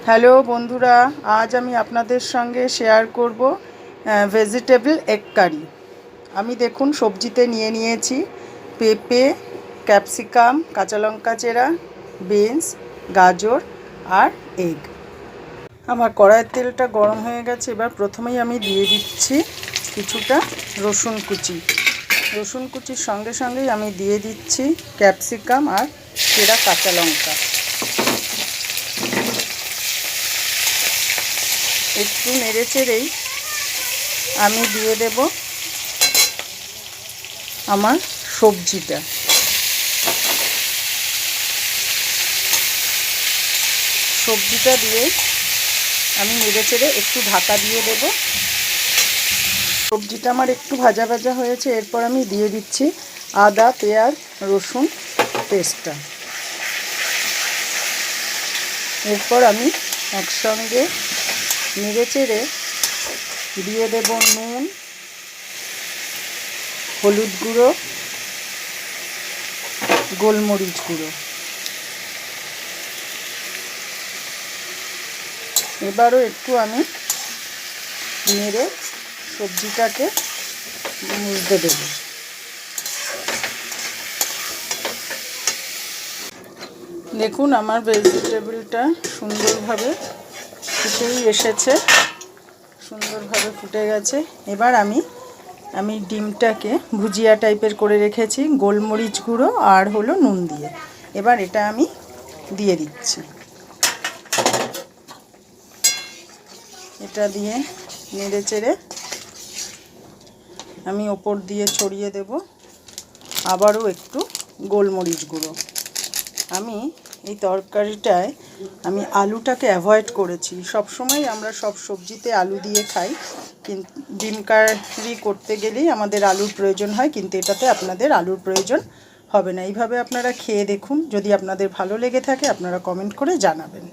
Hello বন্ধুরা, আজ আমি আপনাদের সঙ্গে শেয়ার করব ভেজিটেবল এগ কারি। আমি দেখুন সবজিতে নিয়েছি পেঁপে, ক্যাপসিকাম, কাঁচা লঙ্কা চেরা, বিনস, গাজর আর এগ। আমার কড়াইয়ের তেলটা গরম হয়ে গেছে। এবার প্রথমেই আমি দিয়ে দিচ্ছি কিছুটা রসুন কুচি। রসুন কুচির সঙ্গে সঙ্গেই আমি দিয়ে দিচ্ছি ক্যাপসিকাম আর চেরা কাঁচা লঙ্কা। একটু নেড়ে চেড়েই আমি দিয়ে দেব আমার সবজিটা। সবজিটা দিয়ে আমি নেড়ে চেড়ে একটু ঢাকা দিয়ে দেব। সবজিটা আমার একটু ভাজা ভাজা হয়েছে। এরপর আমি দিয়ে দিচ্ছি আদা, পেঁয়াজ, রসুন পেস্টটা। এরপর আমি একসঙ্গে নেড়ে চেড়ে দিয়ে দেব নুন, হলুদ গুঁড়ো, গোলমরিচ গুঁড়ো। এবারও একটু আমি নেড়ে সবজিটাকে মুছতে দেব। দেখুন আমার ভেজিটেবলটা সুন্দরভাবে ফুটেই এসেছে, সুন্দরভাবে ফুটে গেছে। এবার আমি ডিমটাকে ভুজিয়া টাইপের করে রেখেছি গোলমরিচ গুঁড়ো আর হলো নুন দিয়ে। এবার এটা আমি দিয়ে দিচ্ছি। এটা দিয়ে নেড়ে চেড়ে আমি ওপর দিয়ে ছড়িয়ে দেব আবারও একটু গোলমরিচ গুঁড়ো। আমি এই তরকারিটায় আলুটাকে অ্যাভয়েড করেছি। সবসময় আমরা সব সবজিতে আলু দিয়ে খাই, কিন্তু ডিম কারি করতে গেলেই আমাদের আলুর প্রয়োজন হয়, কিন্তু এটাতে আপনাদের আলুর প্রয়োজন হবে না। এইভাবে আপনারা খেয়ে দেখুন। যদি আপনাদের ভালো লেগে থাকে আপনারা কমেন্ট করে জানাবেন।